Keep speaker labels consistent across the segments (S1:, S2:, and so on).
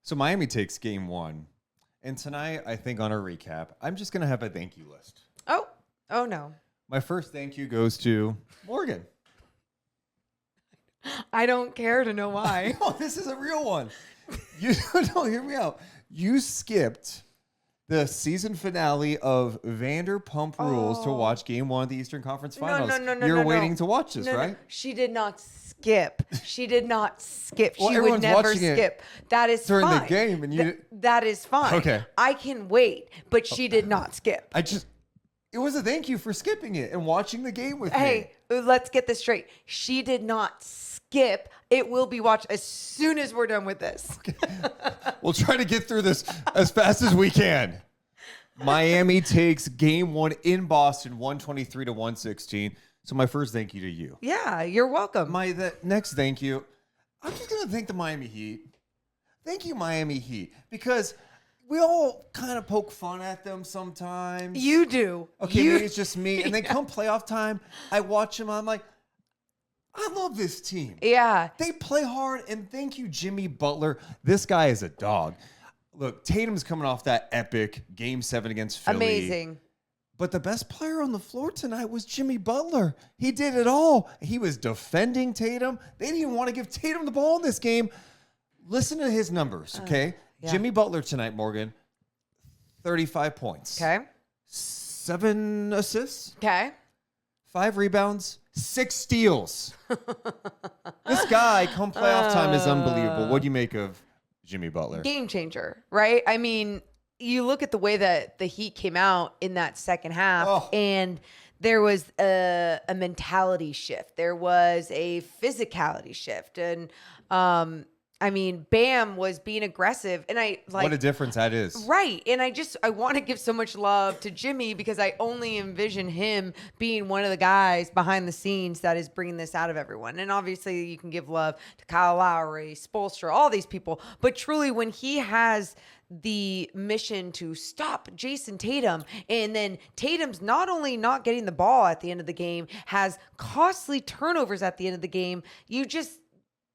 S1: So Miami takes game one. And tonight, I think on a recap, I'm just going to have a thank you list.
S2: Oh no.
S1: My first thank you goes to Morgan.
S2: I don't care to know why.
S1: No, this is a real one. You don't hear me out. You skipped the season finale of Vanderpump Rules to watch game one of the Eastern Conference Finals.
S2: No.
S1: You're waiting to watch this, right?
S2: No. She did not skip. She did not skip.
S1: Well,
S2: She would never skip. That is
S1: during
S2: fine.
S1: the game, and you.
S2: That is fine.
S1: Okay.
S2: I can wait, but she did not skip.
S1: It was a thank you for skipping it and watching the game with me.
S2: Hey, let's get this straight. She did not skip. It will be watched as soon as we're done with this.
S1: Okay. We'll try to get through this as fast as we can. Miami takes game one in Boston, 123-116. So my first thank you to you.
S2: Yeah, you're welcome.
S1: The next thank you, I'm just going to thank the Miami Heat. Thank you, Miami Heat, because we all kind of poke fun at them sometimes.
S2: You do.
S1: Okay, maybe it's just me. And then come playoff time, I watch them. I'm like, I love this team.
S2: Yeah.
S1: They play hard. And thank you, Jimmy Butler. This guy is a dog. Look, Tatum's coming off that epic Game 7 against Philly.
S2: Amazing.
S1: But the best player on the floor tonight was Jimmy Butler. He did it all. He was defending Tatum. They didn't even want to give Tatum the ball in this game. Listen to his numbers, okay?
S2: Yeah.
S1: Jimmy Butler tonight, Morgan, 35 points.
S2: Okay.
S1: 7 assists.
S2: Okay.
S1: 5 rebounds. 6 steals. This guy, come playoff time, is unbelievable. What do you make of Jimmy Butler?
S2: Game changer, right? I mean, you look at the way that the Heat came out in that second half, and there was a mentality shift. There was a physicality shift. And, I mean, Bam was being aggressive, and
S1: what a difference that is.
S2: Right. And I want to give so much love to Jimmy because I only envision him being one of the guys behind the scenes that is bringing this out of everyone. And obviously you can give love to Kyle Lowry, Spoelstra, all these people. But truly, when he has the mission to stop Jason Tatum, and then Tatum's not only not getting the ball at the end of the game, has costly turnovers at the end of the game, you just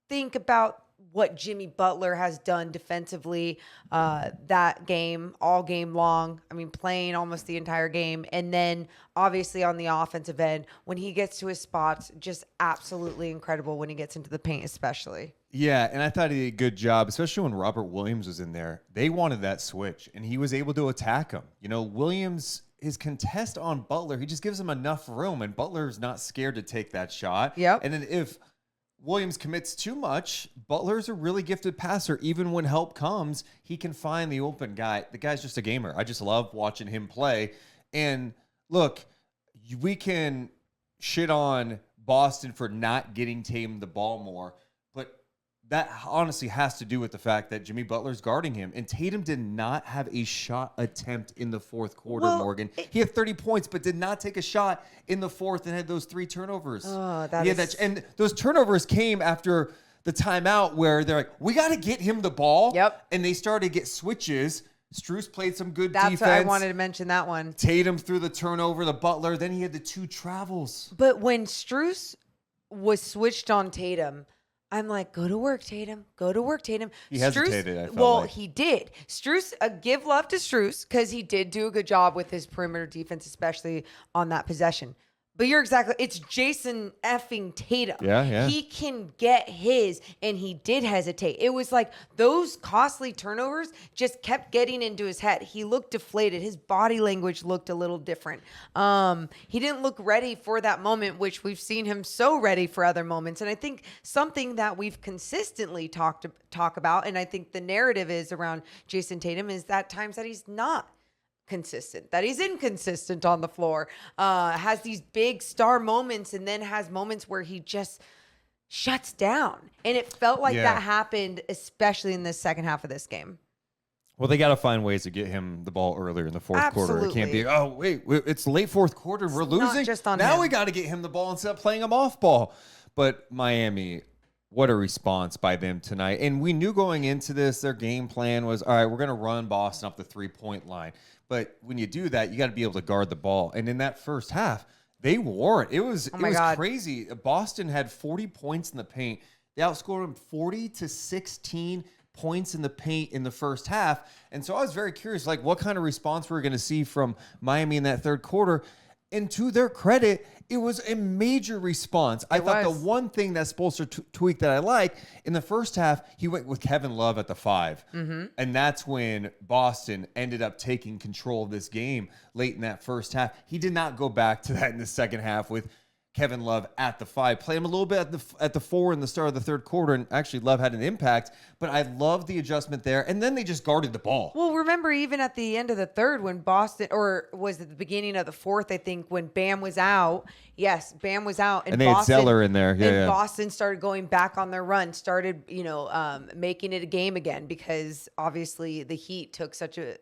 S2: think about what Jimmy Butler has done defensively that game, all game long. I mean, playing almost the entire game. And then obviously on the offensive end, when he gets to his spots, just absolutely incredible when he gets into the paint especially.
S1: Yeah, and I thought he did a good job, especially when Robert Williams was in there. They wanted that switch, and he was able to attack him. You know, Williams, his contest on Butler, he just gives him enough room, and Butler's not scared to take that shot.
S2: Yep.
S1: And then if Williams commits too much, Butler's a really gifted passer. Even when help comes, he can find the open guy. The guy's just a gamer. I just love watching him play. And look, we can shit on Boston for not getting Tatum the ball more, but that honestly has to do with the fact that Jimmy Butler's guarding him. And Tatum did not have a shot attempt in the fourth quarter, Morgan. He had 30 points, but did not take a shot in the fourth and had those 3 turnovers.
S2: Oh,
S1: and those turnovers came after the timeout where they're like, we got to get him the ball.
S2: Yep.
S1: And they started to get switches. Strus played some good defense.
S2: That's what I wanted to mention, that one.
S1: Tatum threw the turnover, the Butler. Then he had the 2 travels.
S2: But when Strus was switched on Tatum, I'm like, go to work, Tatum. Go to work, Tatum.
S1: He hesitated, I felt like.
S2: He did. Strus, give love to Strus because he did do a good job with his perimeter defense, especially on that possession. But you're exactly, it's Jason effing Tatum.
S1: Yeah.
S2: He can get his, and he did hesitate. It was like those costly turnovers just kept getting into his head. He looked deflated. His body language looked a little different. He didn't look ready for that moment, which we've seen him so ready for other moments. And I think something that we've consistently talk about, and I think the narrative is around Jason Tatum, is that times that he's not consistent, that he's inconsistent on the floor, has these big star moments and then has moments where he just shuts down. And it felt like that happened, especially in the second half of this game.
S1: Well, they got to find ways to get him the ball earlier in the fourth quarter. It can't be, oh, wait, it's late fourth quarter. We're losing.
S2: Not just on
S1: now
S2: him.
S1: We got to get him the ball instead of playing him off ball. But Miami, what a response by them tonight. And we knew going into this, their game plan was, all right, we're going to run Boston up the 3-point line. But when you do that, you got to be able to guard the ball. And in that first half, they weren't. It was crazy. Boston had 40 points in the paint. They outscored them 40-16. points in the paint in the first half. And so I was very curious, like, what kind of response we're going to see from Miami in that third quarter. And to their credit, it was a major response. I thought the one thing that Spoelstra tweaked that I like, in the first half, he went with Kevin Love at the 5. Mm-hmm. And that's when Boston ended up taking control of this game late in that first half. He did not go back to that in the second half with Kevin Love at the 5. Play him a little bit at the 4 in the start of the third quarter, and actually Love had an impact, but I love the adjustment there. And then they just guarded the ball.
S2: Well, remember even at the end of the third when Boston, or was it the beginning of the fourth, I think, when Bam was out. Yes, Bam was out.
S1: And they had Zeller in there. Yeah,
S2: Boston started going back on their run, started, making it a game again because obviously the Heat took such a,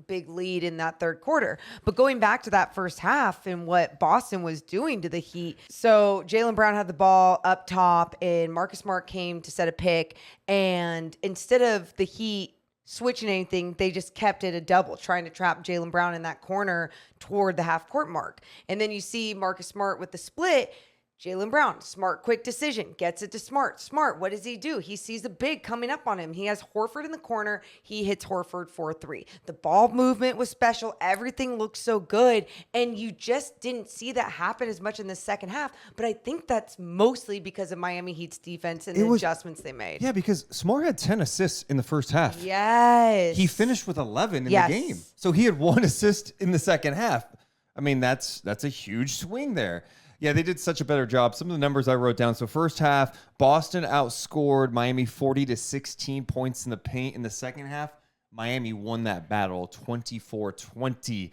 S2: big lead in that third quarter. But going back to that first half and what Boston was doing to the Heat. So Jaylen Brown had the ball up top and Marcus Smart came to set a pick. And instead of the Heat switching anything, they just kept it a double, trying to trap Jaylen Brown in that corner toward the half court mark. And then you see Marcus Smart with the split. Jaylen Brown, Smart, quick decision, gets it to Smart. Smart, what does he do? He sees a big coming up on him. He has Horford in the corner. He hits Horford for 3. The ball movement was special. Everything looked so good. And you just didn't see that happen as much in the second half. But I think that's mostly because of Miami Heat's defense and the adjustments they made.
S1: Yeah, because Smart had 10 assists in the first half.
S2: Yes.
S1: He finished with 11 in the game. So he had 1 assist in the second half. I mean, that's a huge swing there. Yeah, they did such a better job. Some of the numbers I wrote down. So first half, Boston outscored Miami 40-16 points in the paint. In the second half, Miami won that battle 24-20.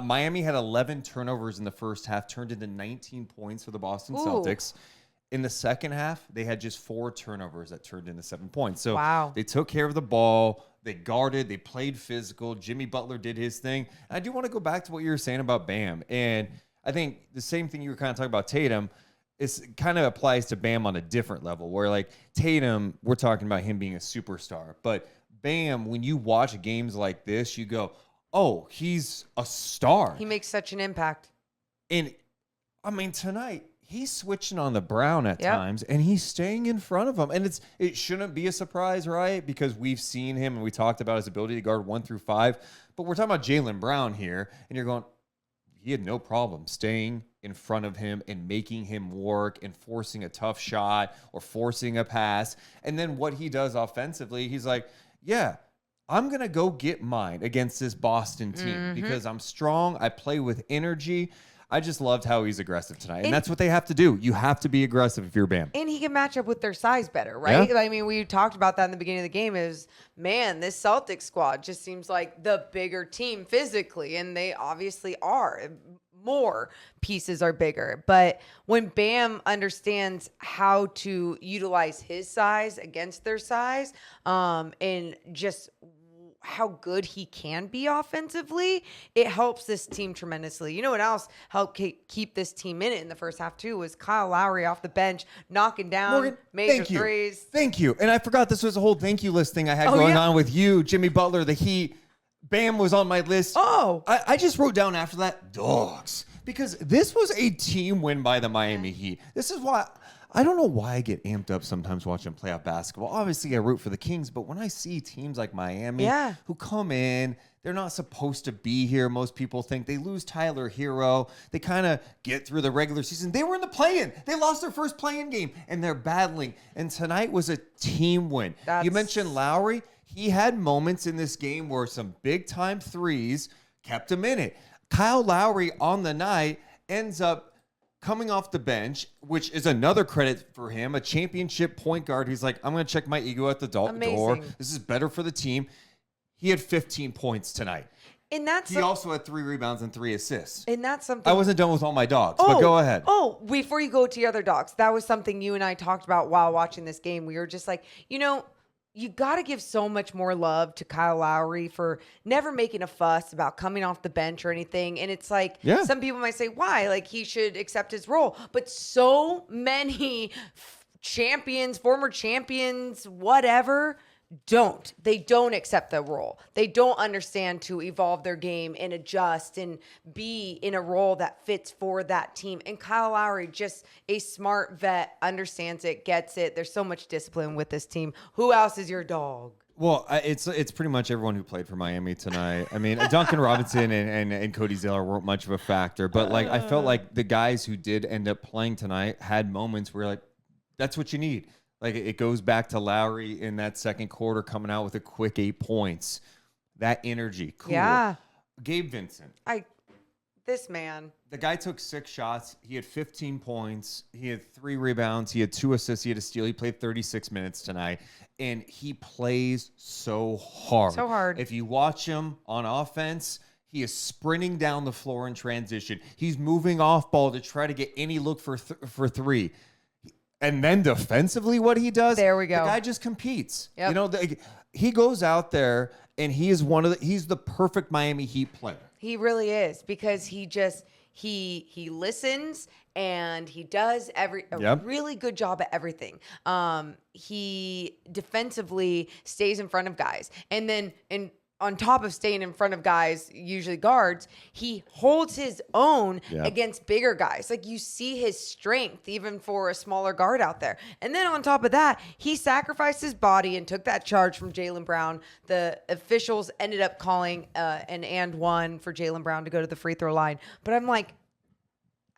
S1: Miami had 11 turnovers in the first half, turned into 19 points for the Boston Celtics. In the second half, they had just 4 turnovers that turned into 7 points. So they took care of the ball. They guarded. They played physical. Jimmy Butler did his thing. I do want to go back to what you were saying about Bam. And I think the same thing you were kind of talking about Tatum is kind of applies to Bam on a different level where like Tatum, we're talking about him being a superstar, but Bam, when you watch games like this, you go, oh, he's a star.
S2: He makes such an impact.
S1: And I mean, tonight he's switching on the Brown at times and he's staying in front of him. And it shouldn't be a surprise, right? Because we've seen him and we talked about his ability to guard 1 through 5, but we're talking about Jaylen Brown here and you're going, he had no problem staying in front of him and making him work and forcing a tough shot or forcing a pass. And then what he does offensively, he's like, yeah, I'm going to go get mine against this Boston team because I'm strong. I play with energy. I just loved how he's aggressive tonight. And that's what they have to do. You have to be aggressive if you're Bam.
S2: And he can match up with their size better, right? Yeah. I mean, we talked about that in the beginning of the game is, man, this Celtics squad just seems like the bigger team physically. And they obviously are. More pieces are bigger. But when Bam understands how to utilize his size against their size and just how good he can be offensively, it helps this team tremendously. You know what else helped keep this team in it in the first half too was Kyle Lowry off the bench, knocking down major threes.
S1: Thank you. And I forgot this was a whole thank you list thing I had going on with you, Jimmy Butler, the Heat. Bam was on my list. I just wrote down after that, dogs. Because this was a team win by the Miami Heat. This is why I don't know why I get amped up sometimes watching playoff basketball. Obviously, I root for the Kings, but when I see teams like Miami who come in, they're not supposed to be here. Most people think they lose Tyler Hero. They kind of get through the regular season. They were in the play-in. They lost their first play-in game, and they're battling. And tonight was a team win. You mentioned Lowry. He had moments in this game where some big-time threes kept him in it. Kyle Lowry on the night ends up coming off the bench, which is another credit for him, a championship point guard. He's like, I'm going to check my ego at the door. This is better for the team. He had 15 points tonight.
S2: And
S1: he also had 3 rebounds and 3 assists.
S2: And that's something.
S1: I wasn't done with all my dogs, but go ahead.
S2: Before you go to your other dogs, that was something you and I talked about while watching this game. We were just like, you got to give so much more love to Kyle Lowry for never making a fuss about coming off the bench or anything. And it's like, some people might say, why? Like, he should accept his role. But so many champions, former champions, whatever, They don't accept the role. They don't understand to evolve their game and adjust and be in a role that fits for that team. And Kyle Lowry, just a smart vet, understands it, gets it. There's so much discipline with this team. Who else is your dog?
S1: Well, it's pretty much everyone who played for Miami tonight. I mean, Duncan Robinson and Cody Zeller weren't much of a factor, but like I felt like the guys who did end up playing tonight had moments where like that's what you need. Like it goes back to Lowry in that second quarter coming out with a quick 8 points. That energy, cool.
S2: Yeah.
S1: Gabe Vincent.
S2: This man.
S1: The guy took 6 shots. He had 15 points. He had 3 rebounds. He had 2 assists. He had a steal. He played 36 minutes tonight. And he plays so hard.
S2: So hard.
S1: If you watch him on offense, he is sprinting down the floor in transition. He's moving off ball to try to get any look for 3. And then defensively, what he does,
S2: there we go.
S1: The guy just competes.
S2: Yep.
S1: You know, he goes out there and he is he's the perfect Miami Heat player.
S2: He really is, because he listens and he does a really good job at everything. He defensively stays in front of guys, and then on top of staying in front of guys, usually guards, he holds his own against bigger guys. Like, you see his strength even for a smaller guard out there. And then on top of that, he sacrificed his body and took that charge from Jaylen Brown. The officials ended up calling an and one for Jaylen Brown to go to the free throw line. But I'm like,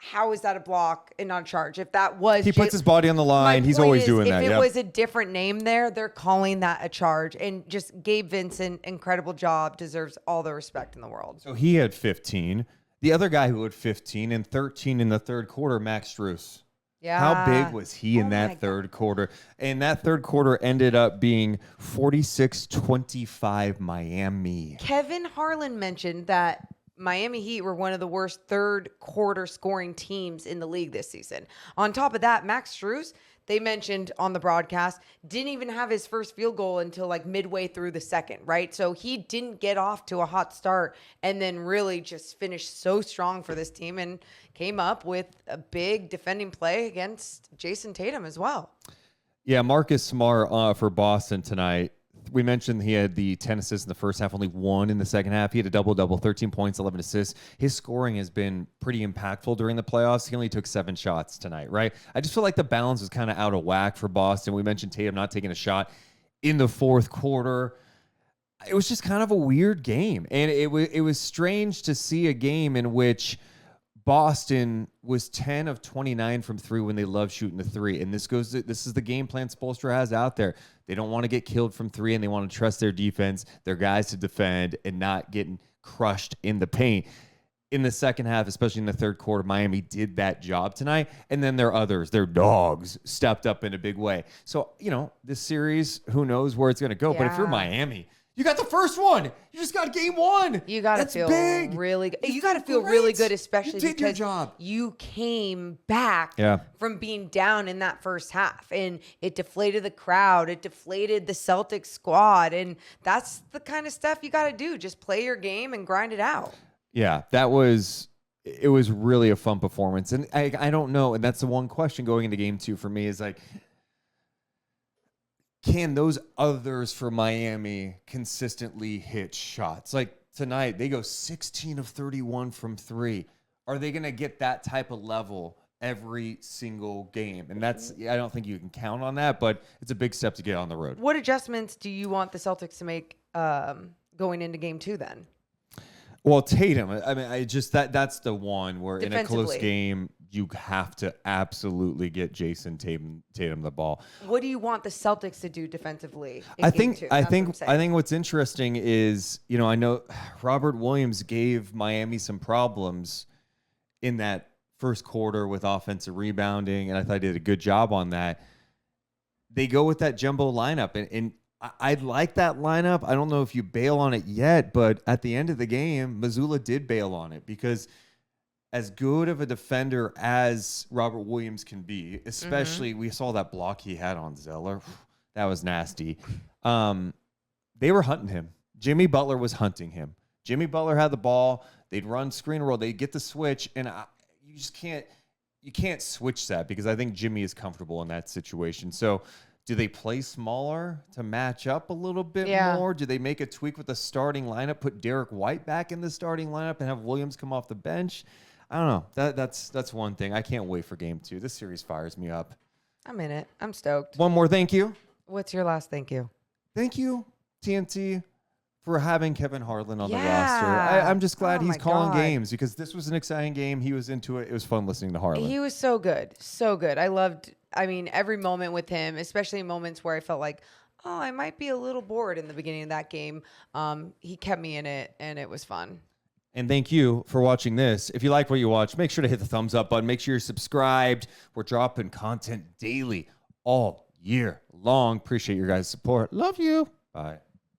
S2: how is that a block and not a charge? If that was...
S1: He puts his body on the line. He's always doing that.
S2: If it was a different name there, they're calling that a charge. And just Gabe Vincent, incredible job, deserves all the respect in the world.
S1: So he had 15. The other guy who had 15 and 13 in the third quarter, Max Strus.
S2: Yeah.
S1: How big was he in that third quarter? And that third quarter ended up being 46-25 Miami.
S2: Kevin Harlan mentioned that Miami Heat were one of the worst third quarter scoring teams in the league this season. On top of that, Max Strus, they mentioned on the broadcast, didn't even have his first field goal until like midway through the second, right? So he didn't get off to a hot start and then really just finished so strong for this team and came up with a big defending play against Jason Tatum as well.
S1: Yeah, Marcus Smart for Boston tonight. We mentioned he had the 10 assists in the first half, only 1 in the second half. He had a double-double, 13 points, 11 assists. His scoring has been pretty impactful during the playoffs. He only took 7 shots tonight, right? I just feel like the balance was kind of out of whack for Boston. We mentioned Tatum not taking a shot in the fourth quarter. It was just kind of a weird game. And it was strange to see a game in which Boston was 10 of 29 from 3 when they love shooting the 3. And this is the game plan Spoelstra has out there. They don't want to get killed from 3, and they want to trust their defense, their guys to defend and not getting crushed in the paint. In the second half, especially in the third quarter, Miami did that job tonight. And then their dogs stepped up in a big way. So, you know, this series, who knows where it's going to go. Yeah. But if you're Miami, you got the first one. You just got game 1.
S2: You got to feel big. Really good. You got to feel really good, especially because you came back from being down in that first half. And it deflated the crowd. It deflated the Celtics squad. And that's the kind of stuff you got to do. Just play your game and grind it out.
S1: Yeah, it was really a fun performance. And I don't know. And that's the one question going into game 2 for me is like, can those others for Miami consistently hit shots? Like tonight, they go 16 of 31 from 3. Are they going to get that type of level every single game? And I don't think you can count on that, but it's a big step to get on the road.
S2: What adjustments do you want the Celtics to make going into game 2 then?
S1: Well, Tatum, I mean, that's the one where in a close game, you have to absolutely get Jason Tatum the ball.
S2: What do you want the Celtics to do defensively?
S1: I think what's interesting is, you know, I know Robert Williams gave Miami some problems in that first quarter with offensive rebounding, and I thought he did a good job on that. They go with that jumbo lineup, and I like that lineup. I don't know if you bail on it yet, but at the end of the game, Mazzulla did bail on it because as good of a defender as Robert Williams can be, especially we saw that block he had on Zeller. That was nasty. They were hunting him. Jimmy Butler was hunting him. Jimmy Butler had the ball. They'd run screen roll. They'd get the switch, and you can't switch that because I think Jimmy is comfortable in that situation. So do they play smaller to match up a little bit more? Do they make a tweak with the starting lineup, put Derek White back in the starting lineup and have Williams come off the bench? I don't know. That's one thing. I can't wait for game 2. This series fires me up.
S2: I'm in it. I'm stoked.
S1: One more thank you.
S2: What's your last thank you?
S1: Thank you TNT for having Kevin Harlan on the
S2: Yeah.
S1: roster. I'm just glad
S2: Oh
S1: he's
S2: my
S1: calling
S2: God.
S1: games because this was an exciting game. He was into it. It was fun listening to Harlan.
S2: He was so good. So good. I loved, every moment with him, especially moments where I felt like, oh, I might be a little bored in the beginning of that game. He kept me in it, and it was fun.
S1: And thank you for watching this. If you like what you watch, make sure to hit the thumbs up button. Make sure you're subscribed. We're dropping content daily all year long. Appreciate your guys' support. Love you. Bye.